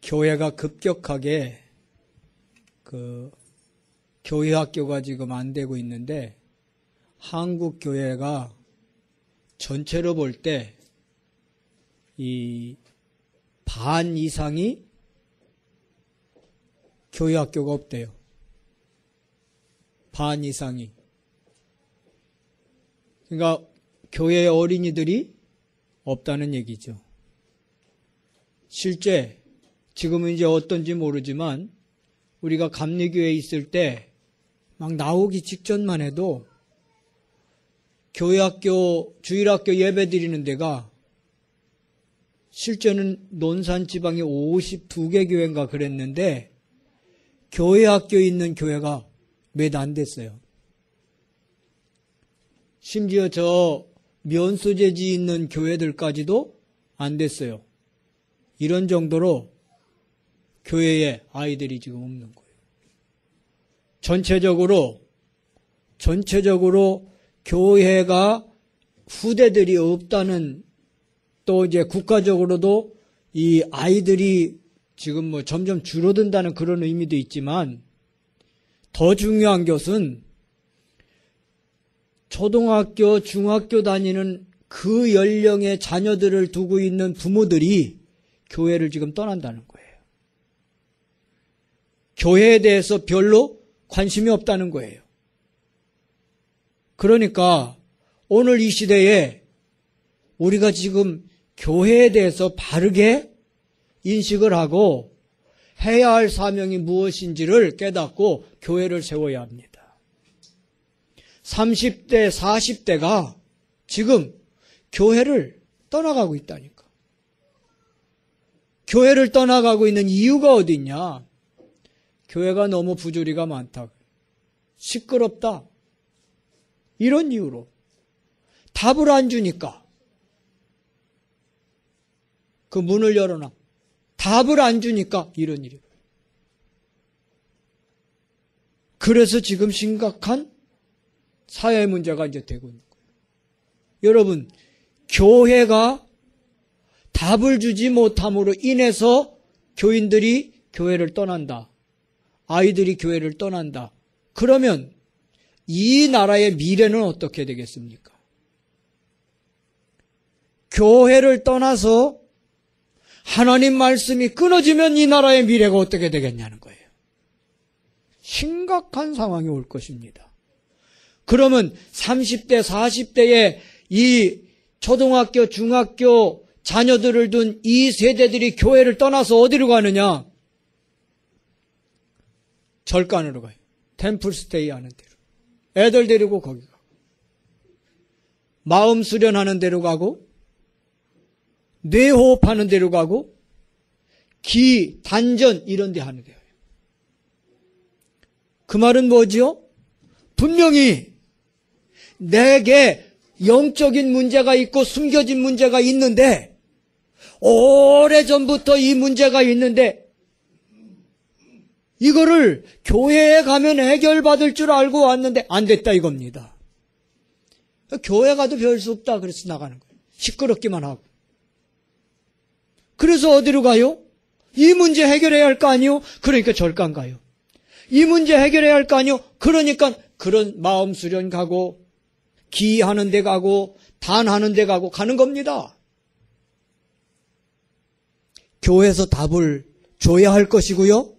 교회가 급격하게 교회 학교가 지금 안 되고 있는데, 한국 교회가 전체로 볼 때 이 반 이상이 교회 학교가 없대요. 반 이상이. 그러니까 교회의 어린이들이 없다는 얘기죠. 실제 지금은 이제 어떤지 모르지만 우리가 감리교회에 있을 때 막 나오기 직전만 해도 교회학교, 주일학교 예배 드리는 데가 실제는 논산 지방에 52개 교회인가 그랬는데 교회학교에 있는 교회가 몇 안 됐어요. 심지어 저 면소재지 있는 교회들까지도 안 됐어요. 이런 정도로 교회에 아이들이 지금 없는 거예요. 전체적으로 교회가 후대들이 없다는, 또 이제 국가적으로도 이 아이들이 지금 뭐 점점 줄어든다는 그런 의미도 있지만, 더 중요한 것은 초등학교, 중학교 다니는 그 연령의 자녀들을 두고 있는 부모들이 교회를 지금 떠난다는 거예요. 교회에 대해서 별로 관심이 없다는 거예요. 그러니까 오늘 이 시대에 우리가 지금 교회에 대해서 바르게 인식을 하고 해야 할 사명이 무엇인지를 깨닫고 교회를 세워야 합니다. 30대, 40대가 지금 교회를 떠나가고 있다니까. 교회를 떠나가고 있는 이유가 어디 있냐? 교회가 너무 부조리가 많다. 시끄럽다. 이런 이유로. 답을 안 주니까. 그 문을 열어놔. 답을 안 주니까 이런 일이. 그래서 지금 심각한 사회 문제가 이제 되고 있는 거예요. 여러분, 교회가 답을 주지 못함으로 인해서 교인들이 교회를 떠난다. 아이들이 교회를 떠난다. 그러면 이 나라의 미래는 어떻게 되겠습니까? 교회를 떠나서 하나님 말씀이 끊어지면 이 나라의 미래가 어떻게 되겠냐는 거예요. 심각한 상황이 올 것입니다. 그러면 30대, 40대의 이 초등학교, 중학교 자녀들을 둔 이 세대들이 교회를 떠나서 어디로 가느냐? 절간으로 가요. 템플스테이 하는 데로. 애들 데리고 거기 가고. 마음 수련하는 데로 가고, 뇌호흡하는 데로 가고, 단전 이런 데 하는 데요. 그 말은 뭐지요? 분명히 내게 영적인 문제가 있고 숨겨진 문제가 있는데, 오래전부터 이 문제가 있는데 이거를 교회에 가면 해결받을 줄 알고 왔는데 안 됐다 이겁니다. 교회 가도 별 수 없다 그래서 나가는 거예요. 시끄럽기만 하고. 그래서 어디로 가요? 이 문제 해결해야 할 거 아니요? 그러니까 절간 가요. 이 문제 해결해야 할 거 아니요? 그러니까 그런 마음 수련 가고, 기하는 데 가고, 단하는 데 가고 가는 겁니다. 교회에서 답을 줘야 할 것이고요.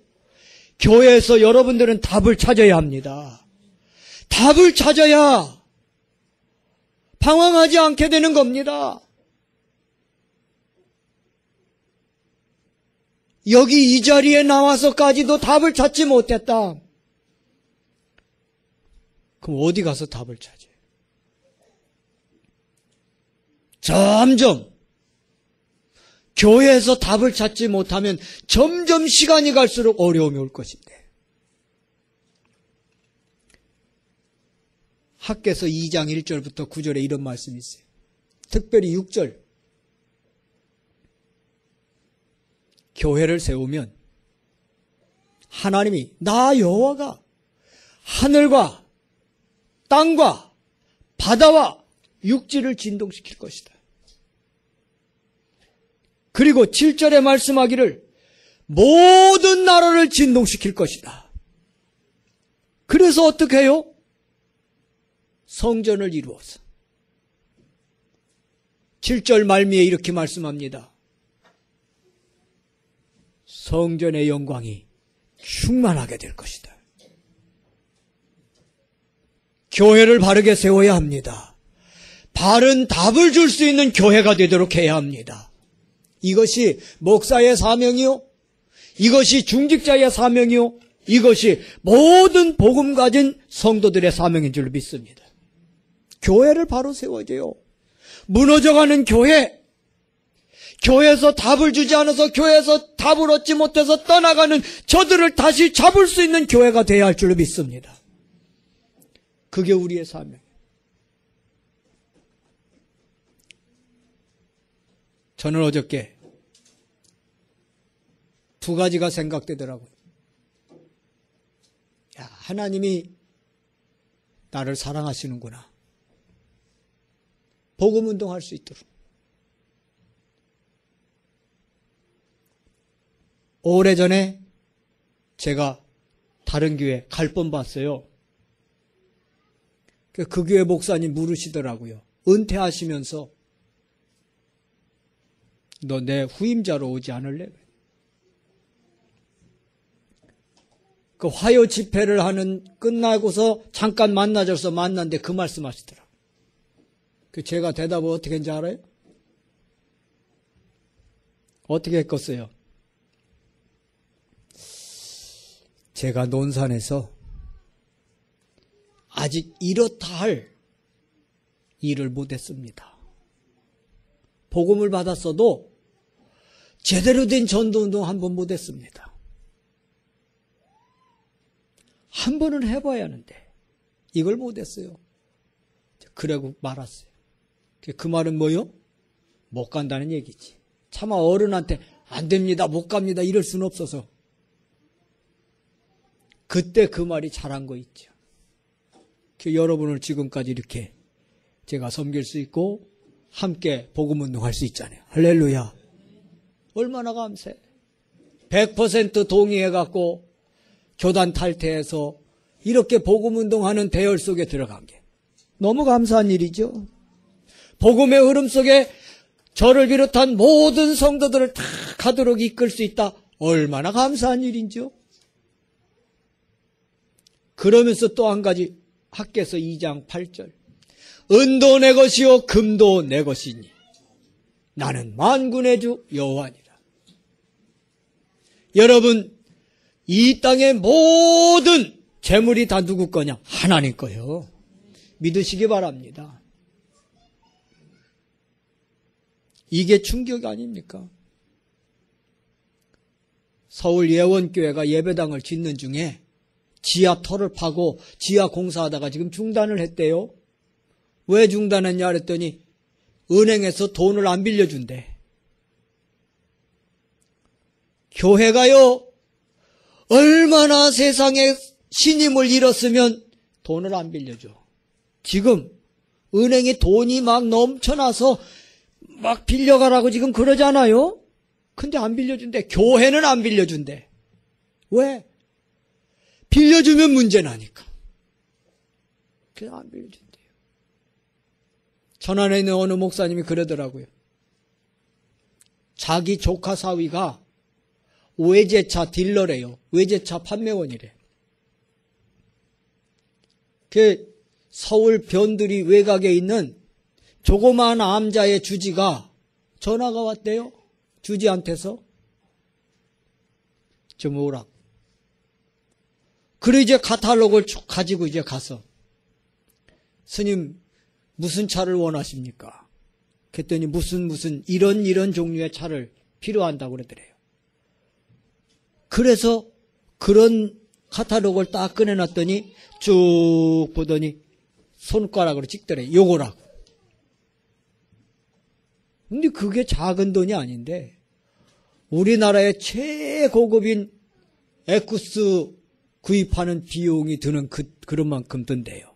교회에서 여러분들은 답을 찾아야 합니다. 답을 찾아야 방황하지 않게 되는 겁니다. 여기 이 자리에 나와서까지도 답을 찾지 못했다. 그럼 어디 가서 답을 찾아요? 점점 교회에서 답을 찾지 못하면 점점 시간이 갈수록 어려움이 올 것인데. 학개서 2장 1절부터 9절에 이런 말씀이 있어요. 특별히 6절. 교회를 세우면 하나님이 나 여호와가 하늘과 땅과 바다와 육지를 진동시킬 것이다. 그리고 7절에 말씀하기를 모든 나라를 진동시킬 것이다. 그래서 어떻게 해요? 성전을 이루어서 7절 말미에 이렇게 말씀합니다. 성전의 영광이 충만하게 될 것이다. 교회를 바르게 세워야 합니다. 바른 답을 줄 수 있는 교회가 되도록 해야 합니다. 이것이 목사의 사명이요, 이것이 중직자의 사명이요, 이것이 모든 복음 가진 성도들의 사명인 줄 믿습니다. 교회를 바로 세워야죠. 무너져가는 교회, 교회에서 답을 주지 않아서 교회에서 답을 얻지 못해서 떠나가는 저들을 다시 잡을 수 있는 교회가 되어야 할 줄 믿습니다. 그게 우리의 사명이에요. 저는 어저께 두 가지가 생각되더라고요. 야, 하나님이 나를 사랑하시는구나. 복음운동할 수 있도록. 오래전에 제가 다른 교회 갈 뻔 봤어요. 그 교회 목사님 물으시더라고요. 은퇴하시면서 너 내 후임자로 오지 않을래? 그 화요 집회를 끝나고서 잠깐 만나줘서 만났는데 그 말씀 하시더라고요. 제가 대답을 어떻게 했는지 알아요? 어떻게 했겠어요? 제가 논산에서 아직 이렇다 할 일을 못했습니다. 복음을 받았어도 제대로 된 전도운동 한 번 못했습니다. 한 번은 해봐야 하는데 이걸 못했어요. 그러고 말았어요. 그 말은 뭐요? 못 간다는 얘기지. 차마 어른한테 안 됩니다, 못 갑니다 이럴 수는 없어서 그때 그 말이 잘한 거 있죠. 여러분을 지금까지 이렇게 제가 섬길 수 있고 함께 복음운동할 수 있잖아요. 할렐루야. 얼마나 감사해. 100% 동의해갖고 교단 탈퇴해서 이렇게 복음운동하는 대열 속에 들어간 게 너무 감사한 일이죠. 복음의 흐름 속에 저를 비롯한 모든 성도들을 다 가도록 이끌 수 있다. 얼마나 감사한 일인지요. 그러면서 또 한 가지 학개서 2장 8절 은도 내 것이요 금도 내 것이니 나는 만군의 주 여호와니라. 여러분, 이 땅의 모든 재물이 다 누구 거냐? 하나님 거요. 믿으시기 바랍니다. 이게 충격 아닙니까? 서울 예원교회가 예배당을 짓는 중에 지하 터를 파고 지하 공사하다가 지금 중단을 했대요. 왜 중단했냐 그랬더니 은행에서 돈을 안 빌려준대. 교회가요, 얼마나 세상에 신임을 잃었으면 돈을 안 빌려줘. 지금 은행에 돈이 막 넘쳐나서 막 빌려가라고 지금 그러잖아요. 근데 안 빌려준대. 교회는 안 빌려준대. 왜? 빌려주면 문제 나니까. 그냥 안 빌려준대요. 천안에 있는 어느 목사님이 그러더라고요. 자기 조카 사위가 외제차 딜러래요. 외제차 판매원이래. 그 서울 변두리 외곽에 있는 조그마한 암자의 주지가 전화가 왔대요. 주지한테서. 좀 오라고. 그래 이제 카탈로그를 쭉 가지고 이제 가서 스님 무슨 차를 원하십니까? 그랬더니 무슨 이런 종류의 차를 필요한다고 그러더래요. 그래서 그런 카탈로그를 딱 꺼내놨더니 쭉 보더니 손가락으로 찍더래. 요거라고. 근데 그게 작은 돈이 아닌데 우리나라의 최고급인 에쿠스 구입하는 비용이 드는 그런 만큼 든대요.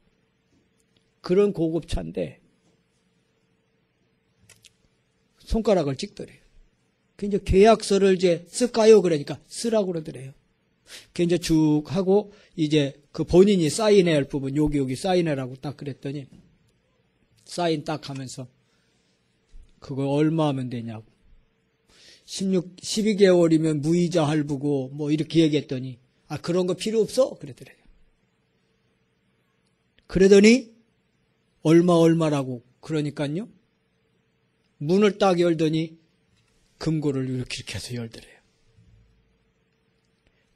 그런 고급차인데 손가락을 찍더래요. 그 이제 계약서를 이제 쓸까요? 그러니까 쓰라고 그러더래요. 그 이제 쭉 하고 이제 그 본인이 사인해야 할 부분 여기 사인해라고 딱 그랬더니 사인 딱 하면서 그거 얼마 하면 되냐고. 12개월이면 무이자 할부고 뭐 이렇게 얘기했더니 그런 거 필요 없어? 그러더래요. 그러더니 얼마라고 그러니까요. 문을 딱 열더니 금고를 이렇게 해서 열더래요.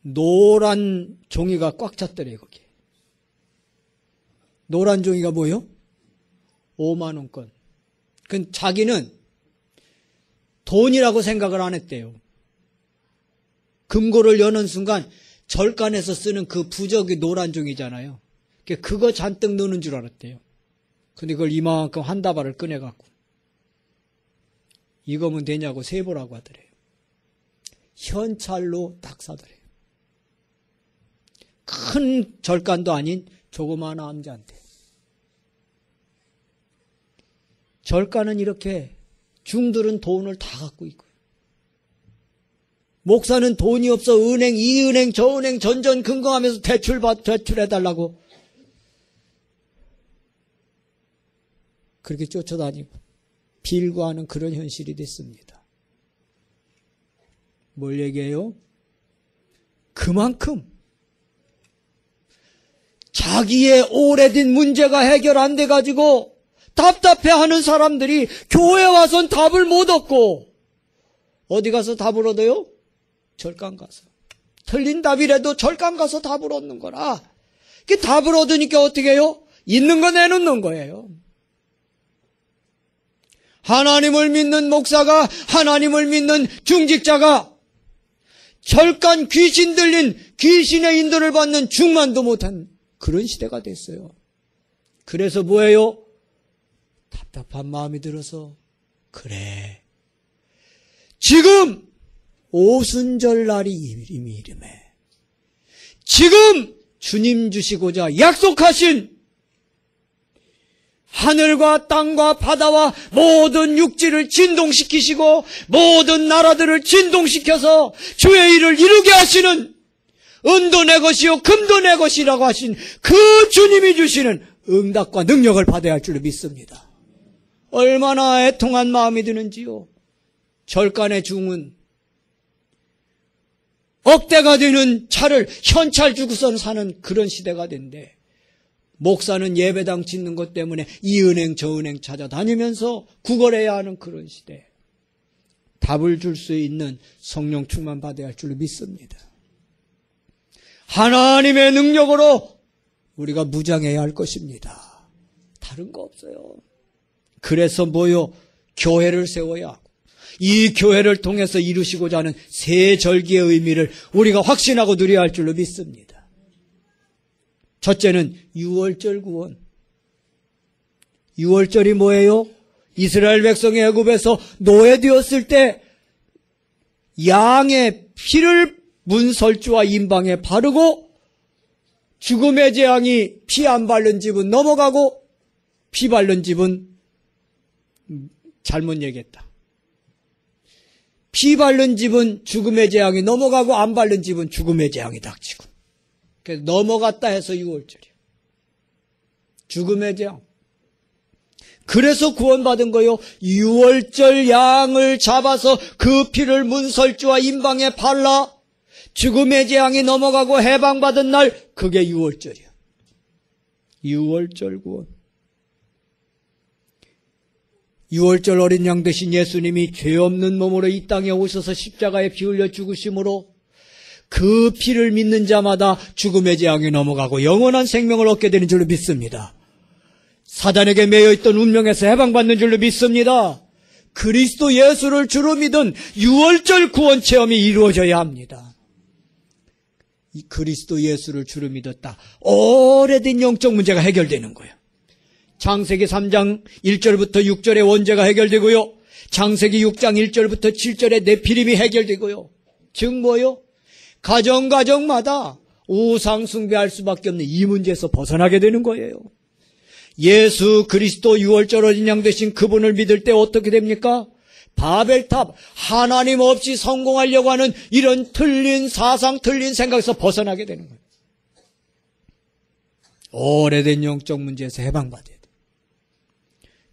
노란 종이가 꽉 찼더래요, 거기. 노란 종이가 뭐요? 5만 원권. 그 자기는 돈이라고 생각을 안 했대요. 금고를 여는 순간 절간에서 쓰는 그 부적이 노란 종이잖아요. 그거 잔뜩 넣는 줄 알았대요. 근데 그걸 이만큼 한 다발을 꺼내갖고 이거면 되냐고 세보라고 하더래요. 현찰로 딱 사더래요. 큰 절간도 아닌 조그마한 암자인데. 절간은 이렇게 중들은 돈을 다 갖고 있고요. 목사는 돈이 없어 은행, 이 은행, 저 은행 전전긍긍하면서 대출해달라고 그렇게 쫓아다니고 빌고하는 그런 현실이 됐습니다. 뭘 얘기해요? 그만큼 자기의 오래된 문제가 해결 안 돼가지고 답답해하는 사람들이 교회 와선 답을 못 얻고 어디 가서 답을 얻어요? 절간 가서. 틀린 답이라도 절간 가서 답을 얻는 거라. 그 답을 얻으니까 어떻게 해요? 있는 거 내놓는 거예요. 하나님을 믿는 목사가, 하나님을 믿는 중직자가 절간 귀신 들린 귀신의 인도를 받는 중만도 못한 그런 시대가 됐어요. 그래서 뭐예요? 답답한 마음이 들어서 그래. 지금 오순절 날이 이미 이름에 지금 주님 주시고자 약속하신 하늘과 땅과 바다와 모든 육지를 진동시키시고 모든 나라들을 진동시켜서 주의 일을 이루게 하시는 은도 내 것이요 금도 내 것이라고 하신 그 주님이 주시는 응답과 능력을 받아야 할 줄로 믿습니다. 얼마나 애통한 마음이 드는지요. 절간의 중은 억대가 되는 차를 현찰 주고선 사는 그런 시대가 된대. 목사는 예배당 짓는 것 때문에 이 은행 저 은행 찾아다니면서 구걸해야 하는 그런 시대. 답을 줄 수 있는 성령 충만 받아야 할 줄로 믿습니다. 하나님의 능력으로 우리가 무장해야 할 것입니다. 다른 거 없어요. 그래서 뭐요? 교회를 세워야 하고 이 교회를 통해서 이루시고자 하는 새 절기의 의미를 우리가 확신하고 누려야 할 줄로 믿습니다. 첫째는 유월절 구원. 유월절이 뭐예요? 이스라엘 백성이 애굽에서 노예되었을 때 양의 피를 문설주와 임방에 바르고 죽음의 재앙이 피 안 바른 집은 넘어가고 피 바른 집은 잘못 얘기했다. 피 바른 집은 죽음의 재앙이 넘어가고 안 바른 집은 죽음의 재앙이 닥치고. 그래서 넘어갔다 해서 6월절이에요. 죽음의 재앙. 그래서 구원받은 거요. 6월절 양을 잡아서 그 피를 문설주와 임방에 발라 죽음의 재앙이 넘어가고 해방받은 날, 그게 6월절이에요. 6월절 구원. 6월절 어린 양 되신 예수님이 죄 없는 몸으로 이 땅에 오셔서 십자가에 피 흘려 죽으심으로 그 피를 믿는 자마다 죽음의 재앙이 넘어가고 영원한 생명을 얻게 되는 줄로 믿습니다. 사단에게 매여있던 운명에서 해방받는 줄로 믿습니다. 그리스도 예수를 주로 믿은 6월절 구원 체험이 이루어져야 합니다. 이 그리스도 예수를 주로 믿었다. 오래된 영적 문제가 해결되는 거예요. 창세기 3장 1절부터 6절의 원죄가 해결되고요. 창세기 6장 1절부터 7절의 네피림이 해결되고요. 즉 뭐요? 가정마다 우상 숭배할 수밖에 없는 이 문제에서 벗어나게 되는 거예요. 예수 그리스도 6월절 어린 양 되신 그분을 믿을 때 어떻게 됩니까? 바벨탑, 하나님 없이 성공하려고 하는 이런 틀린 사상, 틀린 생각에서 벗어나게 되는 거예요. 오래된 영적 문제에서 해방받아야 돼요.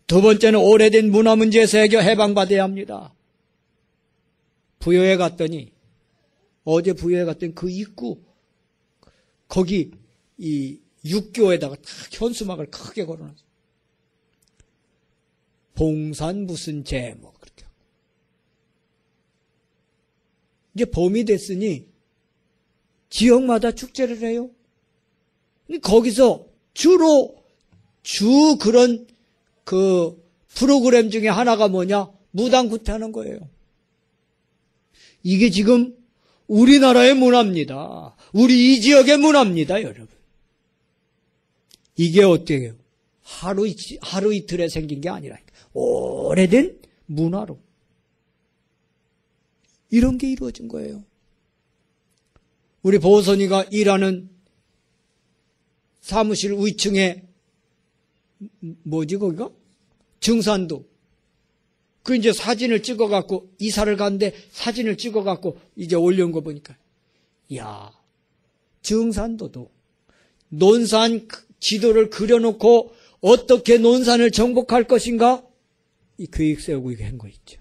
두 번째는 오래된 문화 문제에서 해방받아야 합니다. 부여에 갔더니, 어제 부여에 갔더니 그 입구, 거기 이 육교에다가 딱 현수막을 크게 걸어놨어요. 봉산 무슨 제, 뭐, 그렇게. 이제 봄이 됐으니 지역마다 축제를 해요. 거기서 주 그런 그 프로그램 중에 하나가 뭐냐? 무당 구태하는 거예요. 이게 지금 우리나라의 문화입니다. 우리 이 지역의 문화입니다, 여러분. 이게 어떻게 해요? 하루 이틀에 생긴 게 아니라 오래된 문화로 이런 게 이루어진 거예요. 우리 보선이가 일하는 사무실 위층에 뭐지 거기가? 증산도. 그 이제 사진을 찍어갖고 이사를 갔는데 사진을 찍어갖고 이제 올려온 거 보니까 이야, 증산도도 논산 지도를 그려놓고 어떻게 논산을 정복할 것인가 이 계획 세우고 이게 한 거 있죠.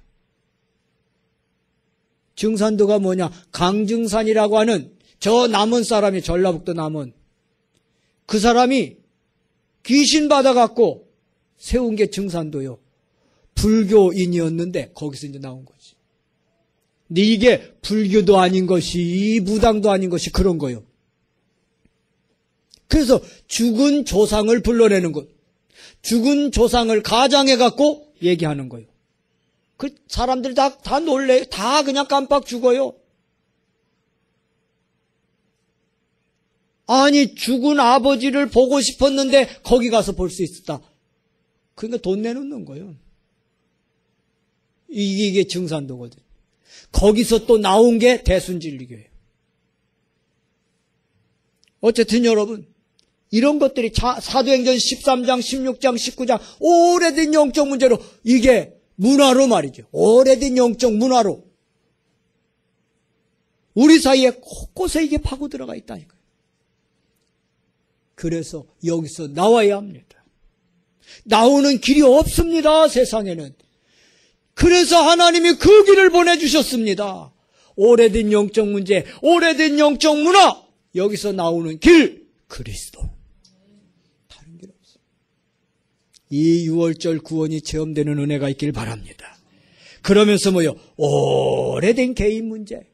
증산도가 뭐냐? 강증산이라고 하는 저 남원 사람이, 전라북도 남원, 그 사람이 귀신 받아갖고 세운 게 증산도요. 불교인이었는데 거기서 이제 나온 거지. 근데 이게 불교도 아닌 것이, 무당도 아닌 것이 그런 거요. 그래서 죽은 조상을 불러내는 것, 죽은 조상을 가장해갖고 얘기하는 거예요. 그 사람들이 다 놀래요. 다 그냥 깜빡 죽어요. 아니, 죽은 아버지를 보고 싶었는데 거기 가서 볼 수 있었다. 그러니까 돈 내놓는 거예요. 이게 증산도거든. 거기서 또 나온 게 대순진리교예요. 어쨌든 여러분, 이런 것들이 사도행전 13장, 16장, 19장 오래된 영적 문제로 이게 문화로 말이죠. 오래된 영적 문화로 우리 사이에 곳곳에 이게 파고 들어가 있다니까요. 그래서 여기서 나와야 합니다. 나오는 길이 없습니다, 세상에는. 그래서 하나님이 그 길을 보내주셨습니다. 오래된 영적 문제, 오래된 영적 문화, 여기서 나오는 길, 그리스도. 다른 길 없어요. 이 6월절 구원이 체험되는 은혜가 있길 바랍니다. 그러면서 뭐요? 오래된 개인 문제,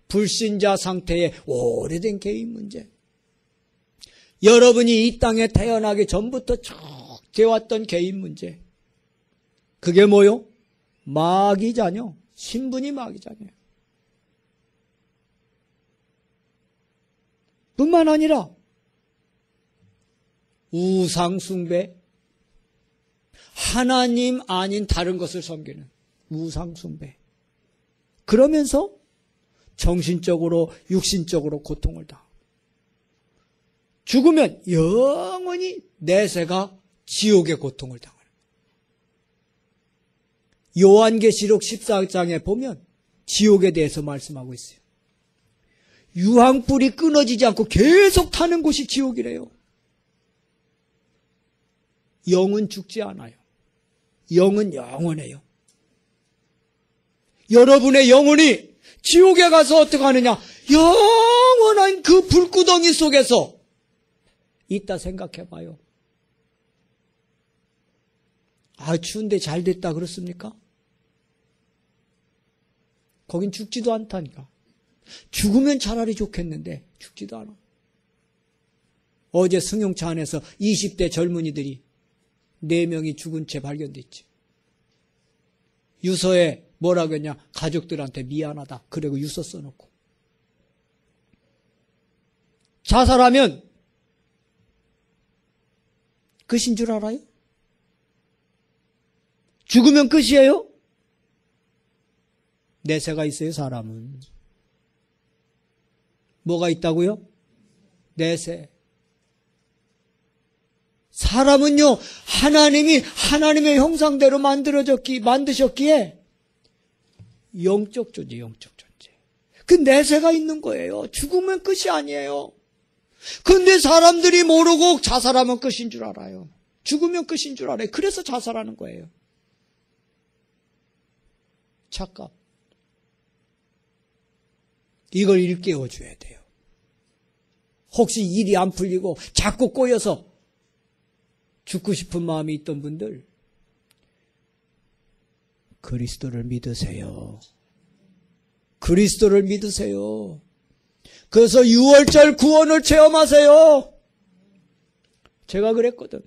불신자 상태의 오래된 개인 문제. 여러분이 이 땅에 태어나기 전부터 쭉 되어왔던 개인 문제. 그게 뭐요? 마귀 자녀, 신분이 마귀 자녀예요. 뿐만 아니라 우상 숭배, 하나님 아닌 다른 것을 섬기는 우상 숭배. 그러면서 정신적으로 육신적으로 고통을 당하고 죽으면 영원히 내세가 지옥의 고통을 당하는 거예요. 요한계시록 14장에 보면 지옥에 대해서 말씀하고 있어요. 유황불이 끊어지지 않고 계속 타는 곳이 지옥이래요. 영은 죽지 않아요. 영은 영원해요. 여러분의 영혼이 지옥에 가서 어떻게 하느냐? 영원한 그 불구덩이 속에서 있다 생각해봐요. 아, 추운데 잘 됐다 그렇습니까? 거긴 죽지도 않다니까. 죽으면 차라리 좋겠는데 죽지도 않아. 어제 승용차 안에서 20대 젊은이들이 4명이 죽은 채 발견됐지. 유서에 뭐라고 했냐? 가족들한테 미안하다. 그리고 유서 써놓고. 자살하면 끝인 줄 알아요? 죽으면 끝이에요? 내세가 있어요, 사람은. 뭐가 있다고요? 내세. 사람은요, 하나님이 하나님의 형상대로 만드셨기에 영적 존재, 영적 존재. 그 내세가 있는 거예요. 죽으면 끝이 아니에요. 근데 사람들이 모르고 자살하면 끝인 줄 알아요. 죽으면 끝인 줄 알아요. 그래서 자살하는 거예요. 착각. 이걸 일깨워줘야 돼요. 혹시 일이 안 풀리고 자꾸 꼬여서 죽고 싶은 마음이 있던 분들, 그리스도를 믿으세요. 그리스도를 믿으세요. 그래서 6월절 구원을 체험하세요. 제가 그랬거든.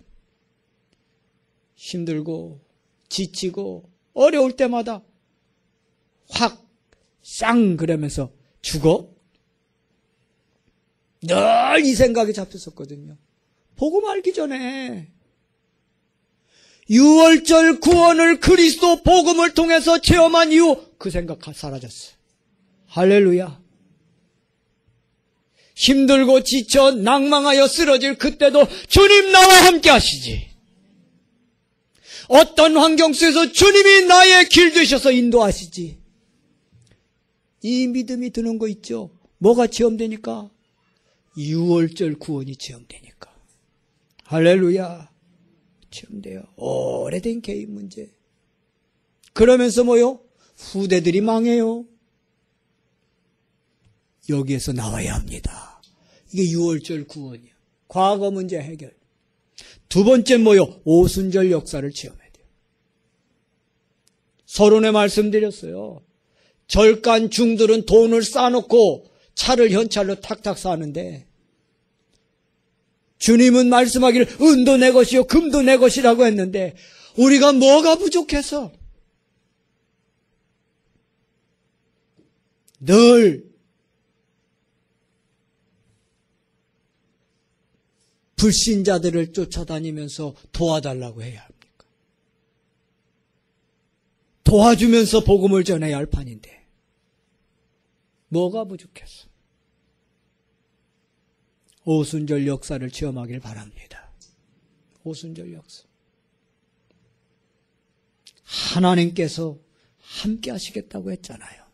힘들고 지치고 어려울 때마다 확 쌍 그러면서 죽어? 늘 이 생각이 잡혔었거든요. 복음 알기 전에 6월절 구원을 그리스도 복음을 통해서 체험한 이후 그 생각 사라졌어요. 할렐루야. 힘들고 지쳐 낭망하여 쓰러질 그때도 주님 나와 함께 하시지. 어떤 환경 속에서 주님이 나의 길 되셔서 인도하시지. 이 믿음이 드는 거 있죠. 뭐가 체험되니까? 6월절 구원이 체험되니까. 할렐루야. 체험돼요. 오래된 개인 문제. 그러면서 뭐요? 후대들이 망해요. 여기에서 나와야 합니다. 이게 6월절 구원이에요. 과거 문제 해결. 두 번째 뭐요? 오순절 역사를 체험해야 돼요. 서론에 말씀드렸어요. 절간 중들은 돈을 쌓아놓고 차를 현찰로 탁탁 사는데 주님은 말씀하기를 은도 내 것이요 금도 내 것이라고 했는데 우리가 뭐가 부족해서 늘 불신자들을 쫓아다니면서 도와달라고 해야 합니까? 도와주면서 복음을 전해야 할 판인데 뭐가 부족했어? 오순절 역사를 체험하길 바랍니다. 오순절 역사. 하나님께서 함께 하시겠다고 했잖아요.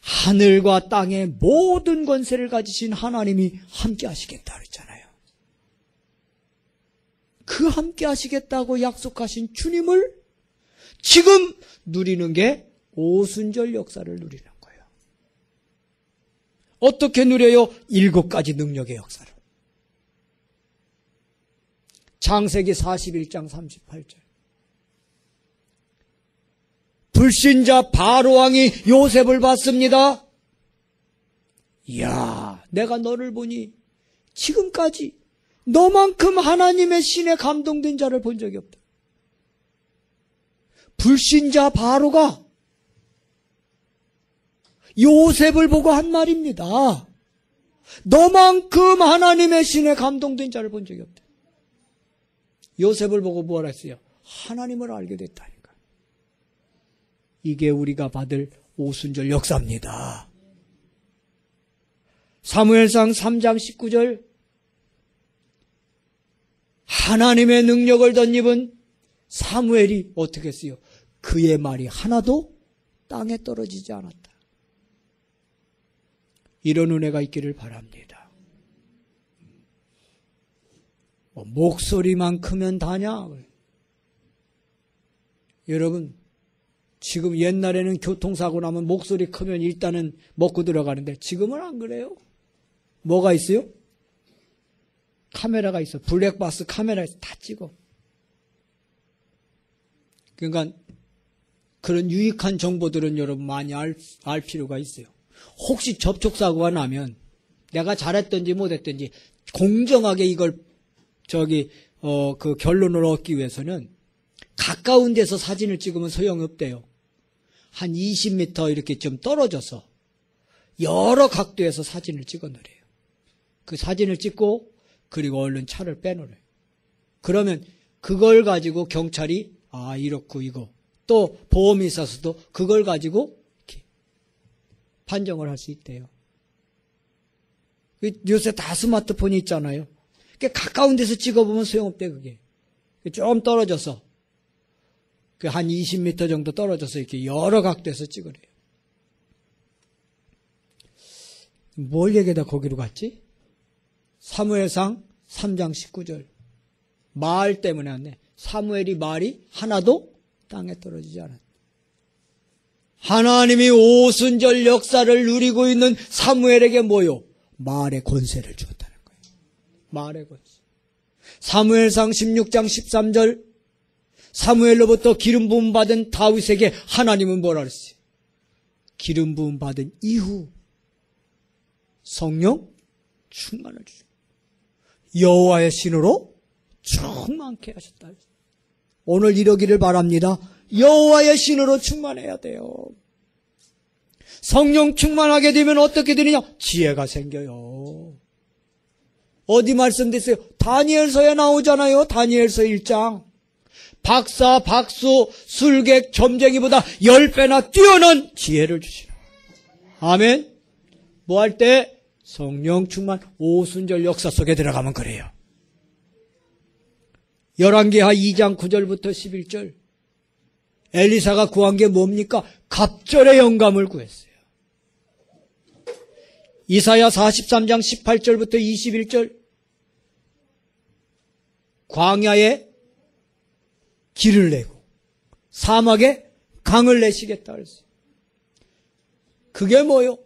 하늘과 땅의 모든 권세를 가지신 하나님이 함께 하시겠다 그랬잖아요. 그 함께 하시겠다고 약속하신 주님을 지금 누리는 게 오순절 역사를 누리는 거예요. 어떻게 누려요? 7가지 능력의 역사를. 창세기 41장 38절. 불신자 바로왕이 요셉을 봤습니다. 이야, 내가 너를 보니 지금까지 너만큼 하나님의 신에 감동된 자를 본 적이 없다. 불신자 바로가 요셉을 보고 한 말입니다. 너만큼 하나님의 신에 감동된 자를 본 적이 없다. 요셉을 보고 뭐라 했어요? 하나님을 알게 됐다니까. 이게 우리가 받을 오순절 역사입니다. 사무엘상 3장 19절. 하나님의 능력을 덧입은 사무엘이 어떻게 했어요? 그의 말이 하나도 땅에 떨어지지 않았다. 이런 은혜가 있기를 바랍니다. 목소리만 크면 다냐? 여러분, 지금 옛날에는 교통사고 나면 목소리 크면 일단은 먹고 들어가는데 지금은 안 그래요. 뭐가 있어요? 카메라가 있어. 블랙박스 카메라에서 다 찍어. 그러니까 그런 유익한 정보들은 여러분 많이 알 필요가 있어요. 혹시 접촉사고가 나면 내가 잘했든지 못했든지 공정하게 이걸 그 결론을 얻기 위해서는 가까운 데서 사진을 찍으면 소용없대요. 한 20m 이렇게 좀 떨어져서 여러 각도에서 사진을 찍어놓으래요. 그 사진을 찍고 그리고 얼른 차를 빼놓으래요. 그러면 그걸 가지고 경찰이 이렇고 이거 또 보험이 있어서도 그걸 가지고 이렇게 판정을 할 수 있대요. 요새 다 스마트폰이 있잖아요. 가까운 데서 찍어보면 소용없대 그게. 좀 떨어져서 그 한 20m 정도 떨어져서 이렇게 여러 각도에서 찍으래요. 뭘 얘기하다 거기로 갔지? 사무엘상 3장 19절. 말 때문에 왔네. 사무엘이 말이 하나도 땅에 떨어지지 않았다. 하나님이 오순절 역사를 누리고 있는 사무엘에게 뭐요? 말의 권세를 주었다는 거예요. 말의 권세. 사무엘상 16장 13절. 사무엘로부터 기름 부음 받은 다윗에게 하나님은 뭐라 그랬어요? 기름 부음 받은 이후 성령 충만을 주시고 여호와의 신으로 충만케 하셨다. 오늘 이러기를 바랍니다. 여호와의 신으로 충만해야 돼요. 성령 충만하게 되면 어떻게 되느냐? 지혜가 생겨요. 어디 말씀됐어요? 다니엘서에 나오잖아요. 다니엘서 1장. 박사, 박수, 술객, 점쟁이보다 10배나 뛰어난 지혜를 주시라. 아멘. 뭐 할 때? 성령 충만 오순절 역사 속에 들어가면 그래요. 열왕기하 2장 9절부터 11절. 엘리사가 구한 게 뭡니까? 갑절의 영감을 구했어요. 이사야 43장 18절부터 21절. 광야에 길을 내고 사막에 강을 내시겠다 그랬어요. 그게 뭐요?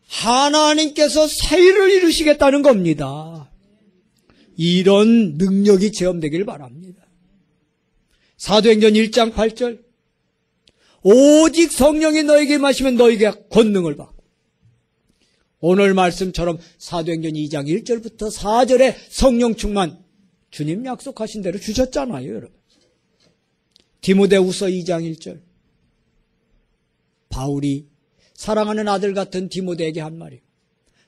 하나님께서 사일을 이루시겠다는 겁니다. 이런 능력이 체험되길 바랍니다. 사도행전 1장 8절. 오직 성령이 너에게 임하시면 너에게 권능을 받고. 오늘 말씀처럼 사도행전 2장 1절부터 4절에 성령 충만 주님 약속하신 대로 주셨잖아요, 여러분. 디모데후서 2장 1절. 바울이 사랑하는 아들 같은 디모데에게 한 말이에요.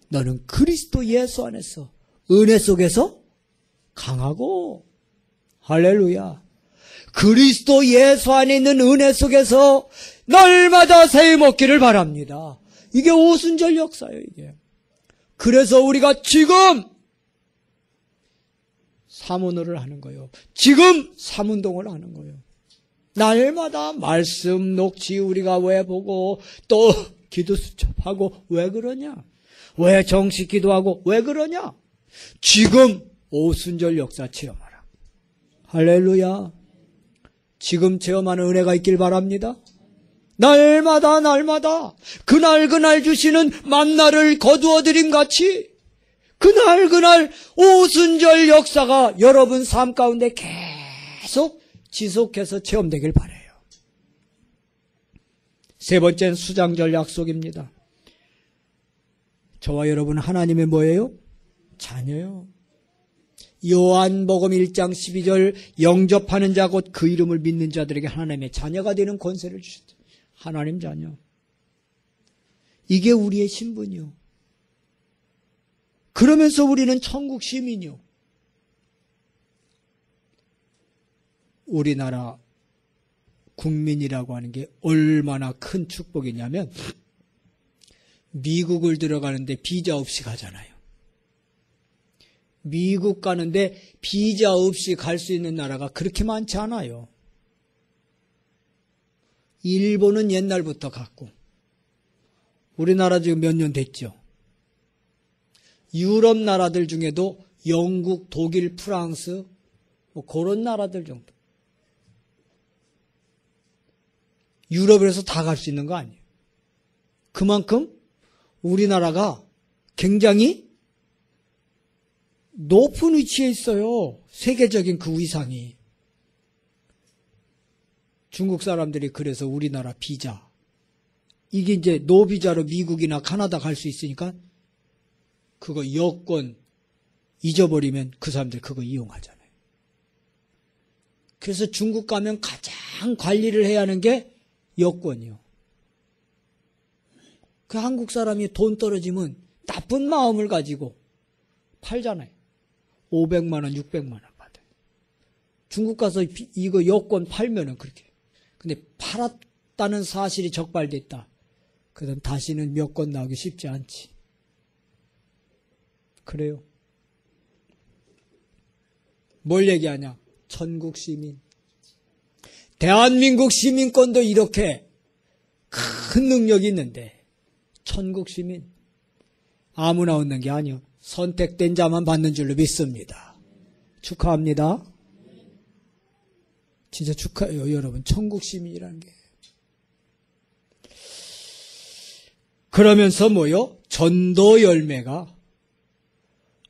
너는 그리스도 예수 안에서 은혜 속에서 강하고, 할렐루야. 그리스도 예수 안에 있는 은혜 속에서 날마다 새 먹기를 바랍니다. 이게 오순절 역사예요, 이게. 그래서 우리가 지금 삼운을 하는 거예요. 지금 삼운동을 하는 거예요. 날마다 말씀 녹취 우리가 왜 보고 또 기도 수첩하고 왜 그러냐? 왜 정식 기도하고 왜 그러냐? 지금 오순절 역사 체험하라. 할렐루야. 지금 체험하는 은혜가 있길 바랍니다. 날마다 날마다 그날 주시는 만나를 거두어드림 같이 그날 오순절 역사가 여러분 삶 가운데 계속 지속해서 체험되길 바라요. 세 번째는 수장절 약속입니다. 저와 여러분 하나님의 뭐예요? 자녀요. 요한복음 1장 12절 영접하는 자 곧 그 이름을 믿는 자들에게 하나님의 자녀가 되는 권세를 주셨다. 하나님 자녀. 이게 우리의 신분이요. 그러면서 우리는 천국 시민이요. 우리나라 국민이라고 하는 게 얼마나 큰 축복이냐면 미국을 들어가는데 비자 없이 가잖아요. 미국 가는데 비자 없이 갈 수 있는 나라가 그렇게 많지 않아요. 일본은 옛날부터 갔고 우리나라 지금 몇 년 됐죠. 유럽 나라들 중에도 영국, 독일, 프랑스 뭐 그런 나라들 정도. 유럽에서 다 갈 수 있는 거 아니에요. 그만큼 우리나라가 굉장히 높은 위치에 있어요. 세계적인 그 위상이. 중국 사람들이 그래서 우리나라 비자, 이게 이제 노비자로 미국이나 카나다 갈 수 있으니까 그거 여권 잊어버리면 그 사람들 그거 이용하잖아요. 그래서 중국 가면 가장 관리를 해야 하는 게 여권이요. 그 한국 사람이 돈 떨어지면 나쁜 마음을 가지고 팔잖아요. 500만 원, 600만 원 받아요. 중국 가서 이거 여권 팔면은 그렇게. 근데 팔았다는 사실이 적발됐다. 그럼 다시는 몇 건 나오기 쉽지 않지. 그래요. 뭘 얘기하냐? 천국 시민. 대한민국 시민권도 이렇게 큰 능력이 있는데 천국 시민 아무나 얻는 게 아니요. 선택된 자만 받는 줄로 믿습니다. 축하합니다. 진짜 축하해요, 여러분. 천국 시민이라는 게. 그러면서 뭐요? 전도 열매가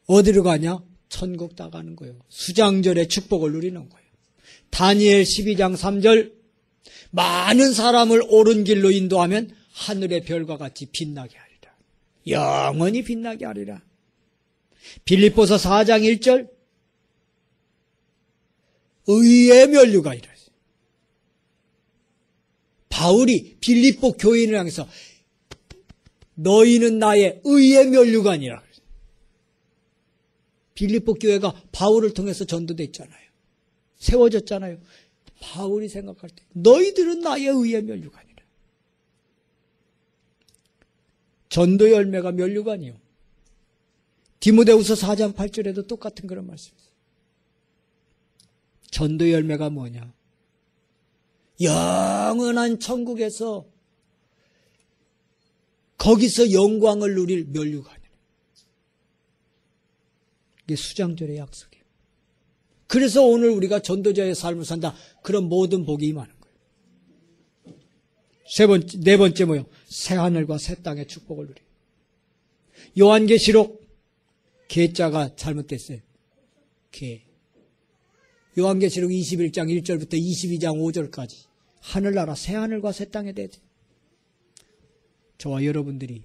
어디로 가냐? 천국 따가는 거예요. 수장절의 축복을 누리는 거예요. 다니엘 12장 3절 많은 사람을 옳은 길로 인도하면 하늘의 별과 같이 빛나게 하리라. 영원히 빛나게 하리라. 빌립보서 4장 1절 의의 면류가 이라. 바울이 빌립보 교인을 향해서 너희는 나의 의의 면류관이라. 빌립보 교회가 바울을 통해서 전도됐잖아요. 세워졌잖아요. 바울이 생각할 때 너희들은 나의 의의 면류관이라. 전도 열매가 면류관이요. 디모데후서 4장 8절에도 똑같은 그런 말씀이 있어요. 전도 열매가 뭐냐? 영원한 천국에서 거기서 영광을 누릴 면류관이에요. 이게 수장절의 약속이에요. 그래서 오늘 우리가 전도자의 삶을 산다. 그런 모든 복이 임하는 거예요. 네 번째 뭐요? 새하늘과 새 땅의 축복을 누려요. 요한계시록 개자가 잘못됐어요. 개. 요한계시록 21장 1절부터 22장 5절까지 하늘나라 새하늘과 새 땅에 대해서 저와 여러분들이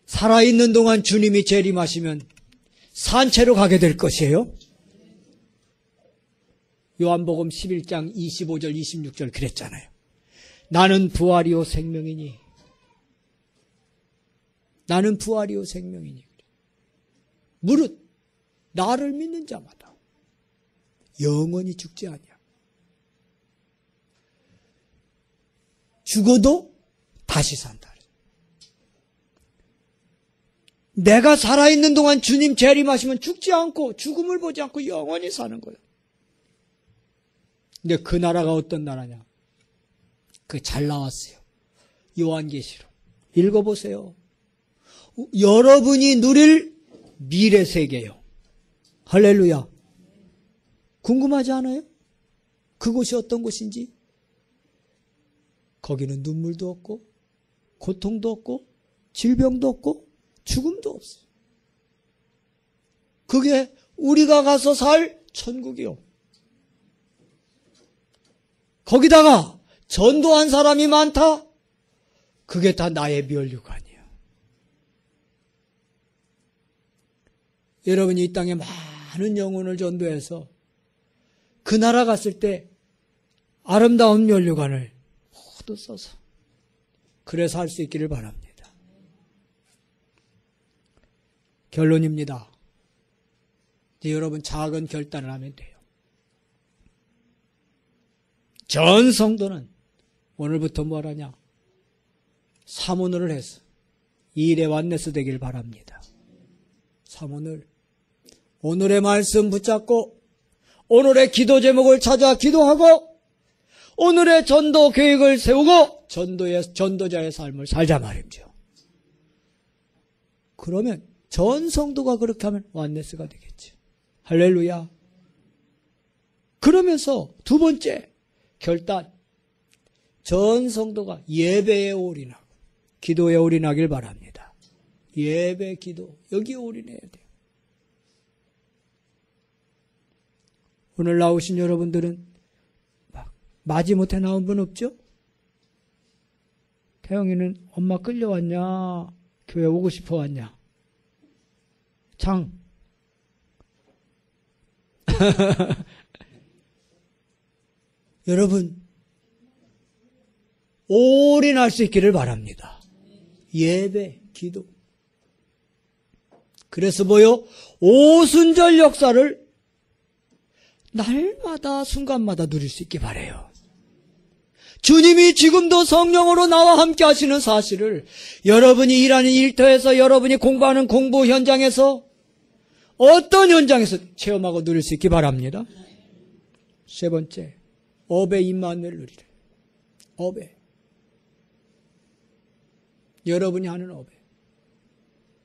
살아있는 동안 주님이 재림하시면 산채로 가게 될 것이에요. 요한복음 11장 25절 26절 그랬잖아요. 나는 부활이요 생명이니 나는 부활이요 생명이니 무릇 나를 믿는 자마다 영원히 죽지 아니야. 죽어도 다시 산다. 내가 살아있는 동안 주님 재림하시면 죽지 않고 죽음을 보지 않고 영원히 사는 거예요. 근데 그 나라가 어떤 나라냐? 그게 잘 나왔어요. 요한계시록 읽어보세요. 여러분이 누릴 미래 세계요. 할렐루야. 궁금하지 않아요? 그곳이 어떤 곳인지? 거기는 눈물도 없고 고통도 없고 질병도 없고 죽음도 없어요. 그게 우리가 가서 살 천국이요. 거기다가 전도한 사람이 많다? 그게 다 나의 면류관이에요. 여러분이 이 땅에 많은 영혼을 전도해서 그 나라 갔을 때 아름다운 면류관을 모두 써서 그래서 할 수 있기를 바랍니다. 결론입니다. 이제 여러분 작은 결단을 하면 돼요. 전 성도는 오늘부터 뭘 하냐? 사모늘을 해서 일에 완네스 되길 바랍니다. 사모늘. 오늘의 말씀 붙잡고 오늘의 기도 제목을 찾아 기도하고 오늘의 전도 계획을 세우고 전도자의 삶을 살자 말이죠. 그러면 전 성도가 그렇게 하면 완네스가 되겠죠. 할렐루야. 그러면서 두 번째 결단. 전 성도가 예배에 올인하고 기도에 올인하길 바랍니다. 예배, 기도 여기에 올인해야 돼요. 오늘 나오신 여러분들은 마지못해 나온 분 없죠? 태영이는 엄마 끌려왔냐? 교회 오고 싶어 왔냐? 장. 여러분 올인할 수 있기를 바랍니다. 예배, 기도. 그래서 뭐요? 오순절 역사를 날마다 순간마다 누릴 수 있게 바라요. 주님이 지금도 성령으로 나와 함께 하시는 사실을 여러분이 일하는 일터에서 여러분이 공부하는 공부 현장에서 어떤 현장에서 체험하고 누릴 수 있기 바랍니다. 세 번째, 업의 임만을 누리래. 업에. 여러분이 하는 업에.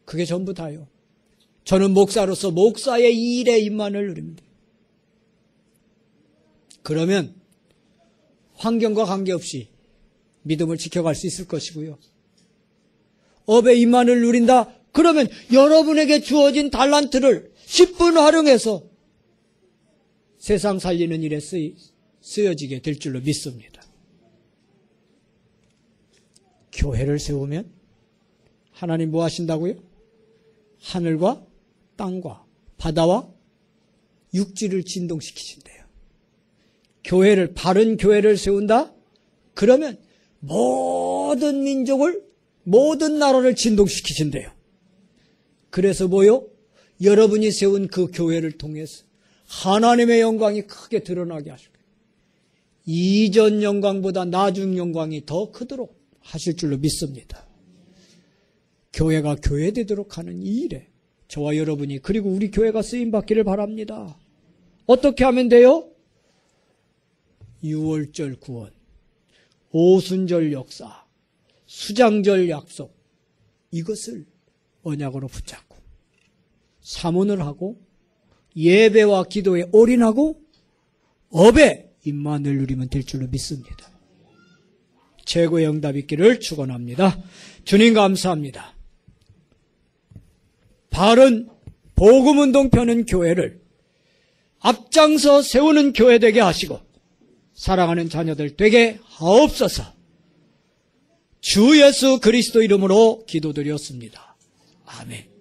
그게 전부 다요. 저는 목사로서 목사의 일의 임만을 누립니다. 그러면 환경과 관계없이 믿음을 지켜갈 수 있을 것이고요. 업의 임만을 누린다? 그러면 여러분에게 주어진 달란트를 10분 활용해서 세상 살리는 일에 쓰여지게 될 줄로 믿습니다. 교회를 세우면 하나님 뭐 하신다고요? 하늘과 땅과 바다와 육지를 진동시키신대요. 교회를, 바른 교회를 세운다? 그러면 모든 민족을, 모든 나라를 진동시키신대요. 그래서 뭐요? 여러분이 세운 그 교회를 통해서 하나님의 영광이 크게 드러나게 하실 거예요. 이전 영광보다 나중 영광이 더 크도록 하실 줄로 믿습니다. 교회가 교회되도록 하는 이 일에 저와 여러분이, 그리고 우리 교회가 쓰임받기를 바랍니다. 어떻게 하면 돼요? 유월절 구원, 오순절 역사, 수장절 약속, 이것을 언약으로 붙잡고 사문을 하고 예배와 기도에 올인하고 업에 임만을 누리면 될 줄로 믿습니다. 최고의 응답 있기를 축원합니다. 주님 감사합니다. 바른 복음운동 펴는 교회를 앞장서 세우는 교회 되게 하시고 사랑하는 자녀들 되게 하옵소서. 주 예수 그리스도 이름으로 기도드렸습니다. 아멘.